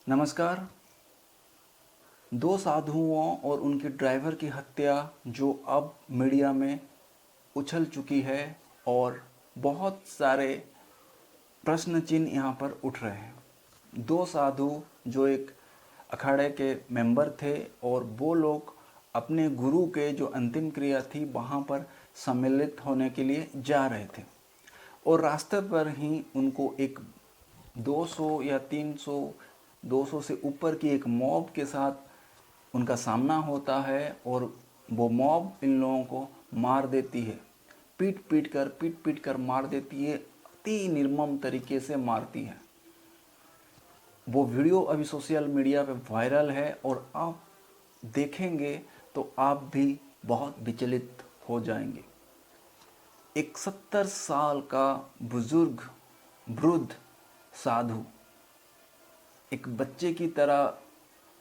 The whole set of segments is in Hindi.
नमस्कार। दो साधुओं और उनके ड्राइवर की हत्या जो अब मीडिया में उछल चुकी है और बहुत सारे प्रश्न चिन्ह यहाँ पर उठ रहे हैं। दो साधु जो एक अखाड़े के मेंबर थे और वो लोग अपने गुरु के जो अंतिम क्रिया थी वहाँ पर सम्मिलित होने के लिए जा रहे थे और रास्ते पर ही उनको एक 200 या 300 200 से ऊपर की एक मॉब के साथ उनका सामना होता है और वो मॉब इन लोगों को मार देती है। पीट पीट कर मार देती है, अति निर्मम तरीके से मारती है। वो वीडियो अभी सोशल मीडिया पे वायरल है और आप देखेंगे तो आप भी बहुत विचलित हो जाएंगे। एक 70 साल का बुजुर्ग वृद्ध साधु एक बच्चे की तरह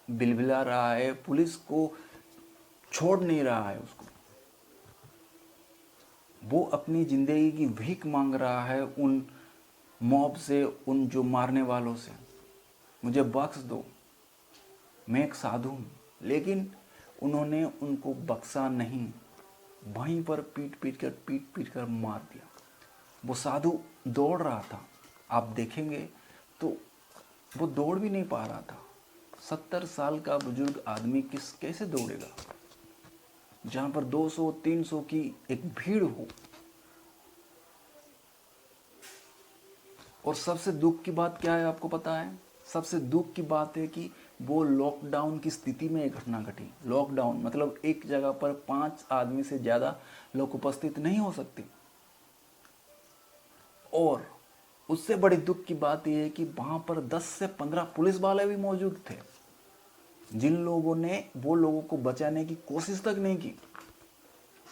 बिलबिला रहा है, पुलिस को छोड़ नहीं रहा है उसको। वो अपनी ज़िंदगी की भीख मांग रहा है उन मॉब से, उन जो मारने वालों से, मुझे बख्श दो, मैं एक साधु हूँ। लेकिन उन्होंने उनको बख्शा नहीं, वहीं पर पीट पीट कर मार दिया। वो साधु दौड़ रहा था, आप देखेंगे तो वो दौड़ भी नहीं पा रहा था। 70 साल का बुजुर्ग आदमी कैसे दौड़ेगा जहाँ पर 200-300 की एक भीड़ हो। और सबसे दुख की बात क्या है आपको पता है? सबसे दुख की बात है कि वो लॉकडाउन की स्थिति में ये घटना घटी। लॉकडाउन मतलब एक जगह पर 5 आदमी से ज़्यादा लोग उपस्थित नहीं हो सकते। और उससे बड़ी दुख की बात यह है कि वहाँ पर 10 से 15 पुलिस वाले भी मौजूद थे, जिन लोगों ने वो लोगों को बचाने की कोशिश तक नहीं की।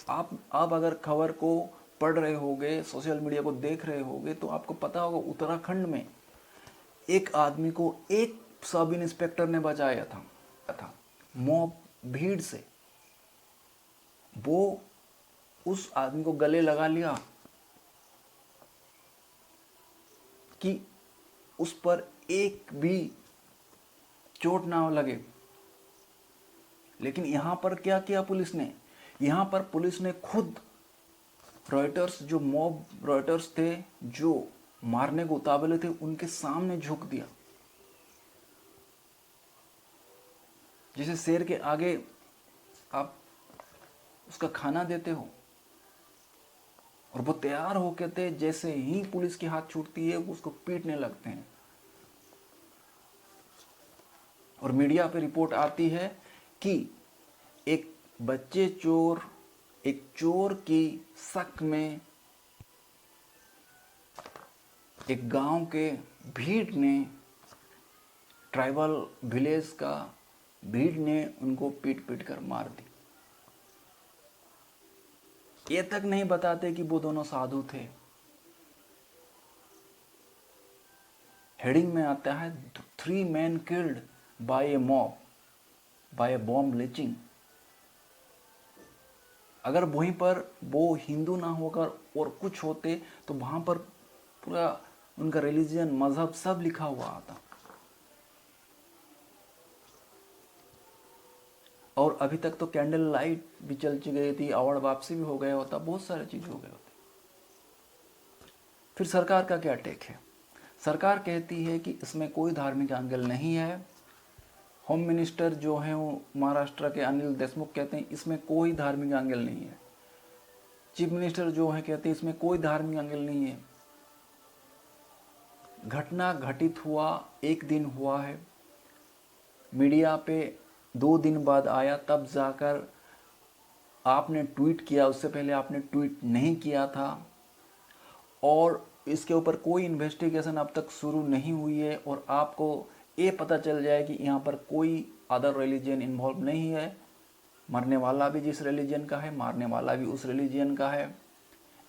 आप अगर खबर को पढ़ रहे होगे, सोशल मीडिया को देख रहे होगे तो आपको पता होगा उत्तराखंड में एक आदमी को एक सब इंस्पेक्टर ने बचाया था मॉब भीड़ से। वो उस आदमी को गले लगा लिया कि उस पर एक भी चोट ना लगे। लेकिन यहां पर क्या किया पुलिस ने? यहां पर पुलिस ने खुद रॉयटर्स, जो मॉब रॉयटर्स थे जो मारने को उतावले थे, उनके सामने झुक दिया। जैसे शेर के आगे आप उसका खाना देते हो, और वो तैयार हो के थे, जैसे ही पुलिस की हाथ छूटती है वो उसको पीटने लगते हैं। और मीडिया पे रिपोर्ट आती है कि एक बच्चे चोर, एक चोर की शक में एक गांव के भीड़ ने, ट्राइबल विलेज का भीड़ ने उनको पीट पीट कर मार दी। ये तक नहीं बताते कि वो दोनों साधु थे। हेडिंग में आता है 3 men killed by a mob by a bomb lynching। अगर वहीं पर वो हिंदू ना होकर और कुछ होते तो वहां पर पूरा उनका रिलीजन, मजहब सब लिखा हुआ आता। और अभी तक तो कैंडल लाइट भी चल गई थी, अवार्ड वापसी भी हो गया होता, बहुत सारी चीज हो गए होते। फिर सरकार का क्या टेक है? सरकार कहती है कि इसमें कोई धार्मिक एंगल नहीं है। होम मिनिस्टर जो हैं वो महाराष्ट्र के अनिल देशमुख कहते हैं इसमें कोई धार्मिक एंगल नहीं है। चीफ मिनिस्टर जो है कहते हैं इसमें कोई धार्मिक एंगल नहीं है। घटना घटित हुआ 1 दिन हुआ है, मीडिया पे 2 दिन बाद आया, तब जाकर आपने ट्वीट किया, उससे पहले आपने ट्वीट नहीं किया था। और इसके ऊपर कोई इन्वेस्टिगेशन अब तक शुरू नहीं हुई है और आपको ये पता चल जाए कि यहाँ पर कोई अदर रिलीजन इन्वॉल्व नहीं है। मरने वाला भी जिस रिलीजन का है, मारने वाला भी उस रिलीजन का है।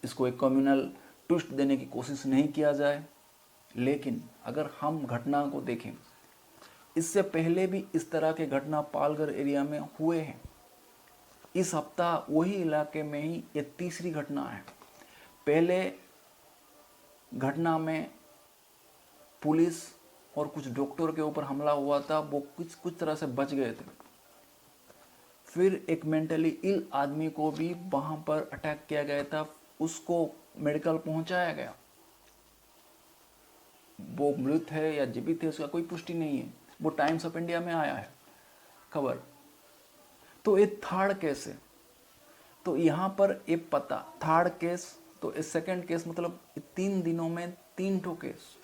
इसको एक कम्युनल ट्विस्ट देने की कोशिश नहीं किया जाए। लेकिन अगर हम घटना को देखें, इससे पहले भी इस तरह के घटना पालघर एरिया में हुए हैं। इस हफ्ता वही इलाके में ही ये तीसरी घटना है। पहले घटना में पुलिस और कुछ डॉक्टर के ऊपर हमला हुआ था, वो कुछ तरह से बच गए थे। फिर एक मेंटली इल आदमी को भी वहाँ पर अटैक किया गया था, उसको मेडिकल पहुँचाया गया। वो मृत है या जीवित है उसका कोई पुष्टि नहीं है, वो टाइम्स ऑफ इंडिया में आया है खबर। तो ये थर्ड केस है। तो यहाँ पर ये पता थर्ड केस, तो इस सेकंड केस मतलब 3 दिनों में 3 ठो case,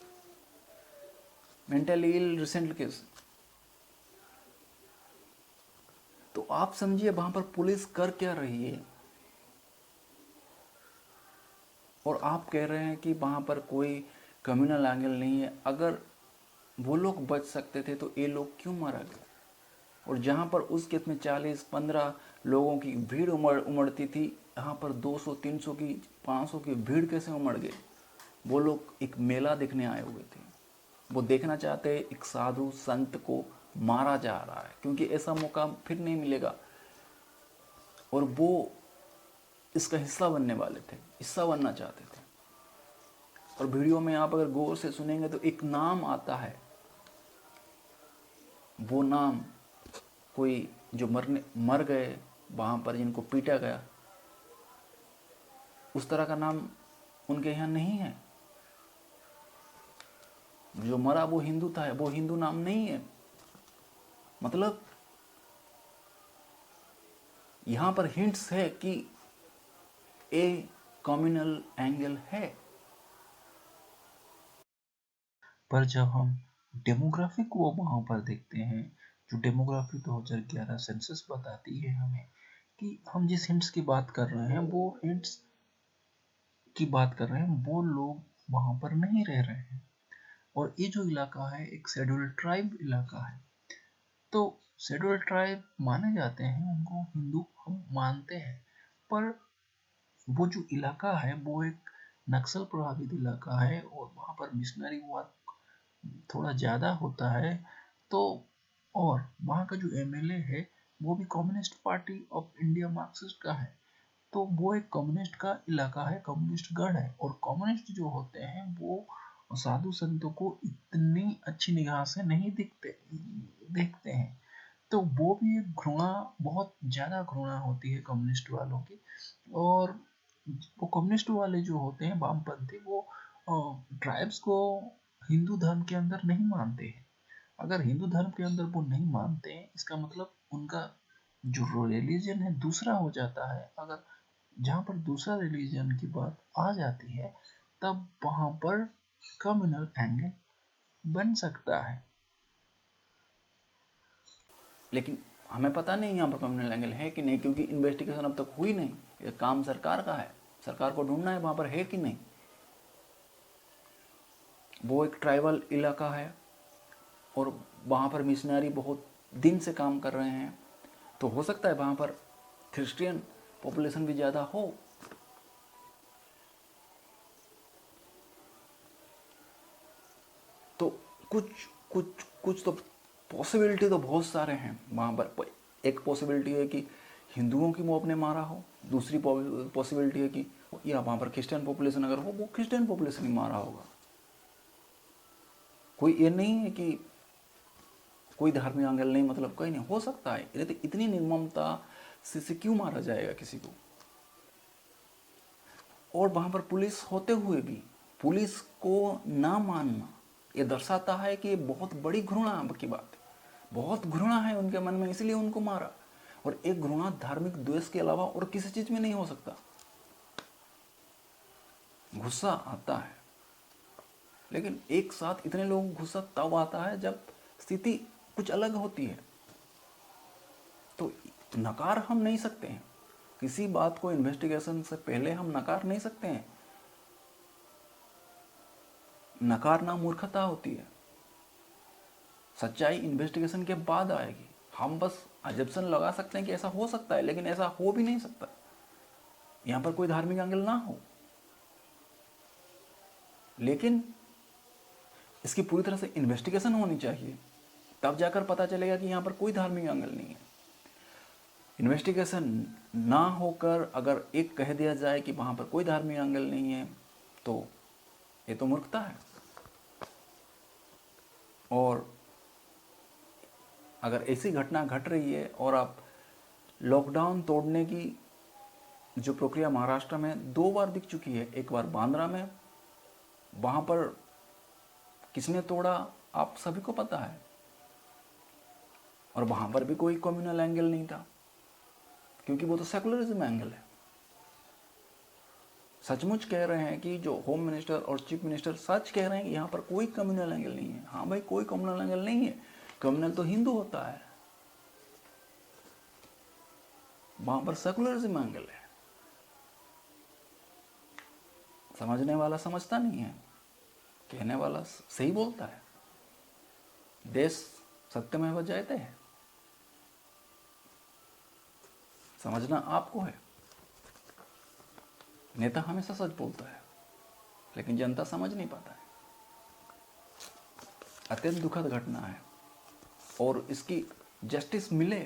mentally ill recent case. तो आप समझिए वहां पर पुलिस कर क्या रही है, और आप कह रहे हैं कि वहां पर कोई कम्युनल एंगल नहीं है। अगर वो लोग बच सकते थे तो ये लोग क्यों मारा गया? और जहां पर उस केस में 40-15 लोगों की भीड़ उमड़ती थी, यहाँ पर 200, 300 की, 500 की भीड़ कैसे उमड़ गई? वो लोग एक मेला देखने आए हुए थे, वो देखना चाहते एक साधु संत को मारा जा रहा है, क्योंकि ऐसा मौका फिर नहीं मिलेगा। और वो इसका हिस्सा बनने वाले थे, हिस्सा बनना चाहते थे। और वीडियो में आप अगर गौर से सुनेंगे तो एक नाम आता है, वो नाम कोई जो मर गए वहाँ पर, जिनको पीटा गया, उस तरह का नाम उनके यहाँ नहीं है। जो मरा वो हिंदू था, वो हिंदू नाम नहीं है। मतलब यहाँ पर हिंट्स है कि ए कम्युनल एंगल है। पर जब हम डेमोग्राफी को वहाँ पर देखते हैं, जो डेमोग्राफी 2011 सेंसस बताती है हमें कि हम जिस हिंट्स की बात कर रहे हैं, वो हिंट्स की बात कर रहे हैं, वो लोग वहाँ पर नहीं रह रहे हैं। और ये जो इलाका है एक शेड्यूल्ड ट्राइब इलाका है। तो शेड्यूल्ड ट्राइब माने जाते हैं, उनको हिंदू हम मानते हैं, पर वो जो इलाका है वो एक नक्सल प्रभावित इलाका है और वहाँ पर मिशनरी वर्क थोड़ा ज़्यादा होता है। तो और वहाँ का जो एमएलए है वो भी communist party of India Marxist का है। तो वो एक कम्युनिस्ट का इलाका है, कम्युनिस्ट गढ़ है। और कम्युनिस्ट जो होते हैं वो साधु संतों को इतनी अच्छी निगाह से नहीं देखते हैं। तो वो भी एक घृणा, बहुत ज़्यादा घृणा होती है कम्युनिस्ट वालों की। और वो कम्युनिस्ट वाले जो होते हैं वामपंथी, वो ट्राइब्स को हिंदू धर्म के अंदर नहीं मानते हैं। अगर हिंदू धर्म के अंदर वो नहीं मानते हैं, इसका मतलब उनका जो रिलीजन है दूसरा हो जाता है। अगर जहाँ पर दूसरा रिलीजन की बात आ जाती है, तब वहाँ पर कम्युनल एंगल बन सकता है। लेकिन हमें पता नहीं यहाँ पर कम्युनल एंगल है कि नहीं, क्योंकि इन्वेस्टिगेशन अब तक हुई नहीं। ये काम सरकार का है, सरकार को ढूंढना है वहाँ पर है कि नहीं। वो एक ट्राइबल इलाका है और वहाँ पर मिशनरी बहुत दिन से काम कर रहे हैं, तो हो सकता है वहाँ पर क्रिश्चियन पॉपुलेशन भी ज़्यादा हो। तो कुछ कुछ कुछ तो पॉसिबिलिटी तो बहुत सारे हैं वहाँ पर। एक पॉसिबिलिटी है कि हिंदुओं की मॉब ने मारा हो, दूसरी पॉसिबिलिटी है कि या वहाँ पर क्रिश्चियन पॉपुलेशन अगर हो, वो क्रिश्चियन पॉपुलेशन ही मारा होगा। कोई ये नहीं है कि कोई धार्मिक एंगल नहीं, मतलब कोई नहीं हो सकता है। ये तो इतनी निर्ममता से क्यों मारा जाएगा किसी को? और वहाँ पर पुलिस होते हुए भी पुलिस को ना मानना, ये दर्शाता है कि बहुत बड़ी घृणा की बात है, बहुत घृणा है उनके मन में, इसलिए उनको मारा। और एक घृणा धार्मिक द्वेष के अलावा और किसी चीज में नहीं हो सकता। गुस्सा आता है, लेकिन एक साथ इतने लोगों को गुस्सा तब आता है जब स्थिति कुछ अलग होती है। तो नकार हम नहीं सकते हैं किसी बात को, इन्वेस्टिगेशन से पहले हम नकार नहीं सकते हैं। नकारना मूर्खता होती है। सच्चाई इन्वेस्टिगेशन के बाद आएगी। हम बस अजम्पशन लगा सकते हैं कि ऐसा हो सकता है, लेकिन ऐसा हो भी नहीं सकता। यहाँ पर कोई धार्मिक एंगल ना हो, लेकिन इसकी पूरी तरह से इन्वेस्टिगेशन होनी चाहिए, तब जाकर पता चलेगा कि यहाँ पर कोई धार्मिक एंगल नहीं है। इन्वेस्टिगेशन ना होकर अगर एक कह दिया जाए कि वहाँ पर कोई धार्मिक एंगल नहीं है, तो ये तो मूर्खता है। और अगर ऐसी घटना घट रही है और आप लॉकडाउन तोड़ने की जो प्रक्रिया महाराष्ट्र में 2 बार दिख चुकी है, एक बार बांद्रा में, वहाँ पर किसने तोड़ा आप सभी को पता है, और वहाँ पर भी कोई कम्युनल एंगल नहीं था, क्योंकि वो तो सेकुलरिज्म एंगल है। सचमुच कह रहे हैं कि जो होम मिनिस्टर और चीफ मिनिस्टर सच कह रहे हैं कि यहाँ पर कोई कम्युनल एंगल नहीं है। हाँ भाई, कोई कम्युनल एंगल नहीं है, कम्युनल तो हिंदू होता है, वहाँ पर सेकुलरिज्म एंगल है। समझने वाला समझता नहीं है, कहने वाला सही बोलता है। देश सत्यमेव जयते है, समझना आपको है। नेता हमेशा सच बोलता है, लेकिन जनता समझ नहीं पाता है। अत्यंत दुखद घटना है, और इसकी जस्टिस मिले,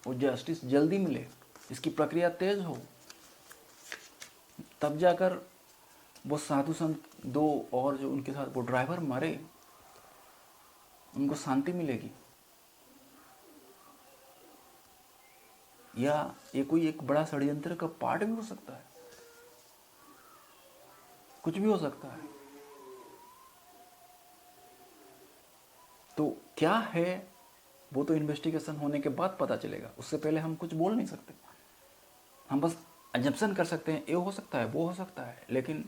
और जस्टिस जल्दी मिले, इसकी प्रक्रिया तेज हो, तब जाकर वो साधु संत 2 और जो उनके साथ वो ड्राइवर मरे, उनको शांति मिलेगी। या ये कोई एक बड़ा षड्यंत्र का पार्ट भी हो सकता है, कुछ भी हो सकता है। तो क्या है वो तो इन्वेस्टिगेशन होने के बाद पता चलेगा, उससे पहले हम कुछ बोल नहीं सकते। हम बस अजम्पशन कर सकते हैं, ये हो सकता है, वो हो सकता है, लेकिन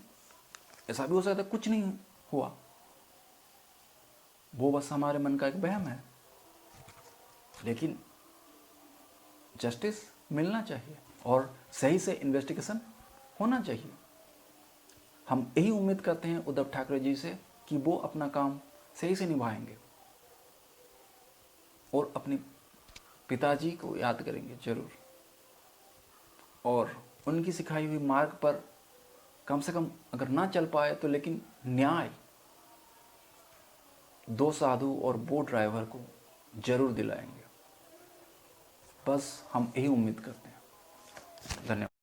ऐसा भी हो सकता है कुछ नहीं हुआ, वो बस हमारे मन का एक वहम है। लेकिन जस्टिस मिलना चाहिए और सही से इन्वेस्टिगेशन होना चाहिए। हम यही उम्मीद करते हैं उद्धव ठाकरे जी से कि वो अपना काम सही से निभाएंगे और अपने पिताजी को याद करेंगे जरूर, और उनकी सिखाई हुई मार्ग पर कम से कम अगर ना चल पाए तो लेकिन न्याय 2 साधु और वो ड्राइवर को जरूर दिलाएंगे। बस हम यही उम्मीद करते हैं। धन्यवाद।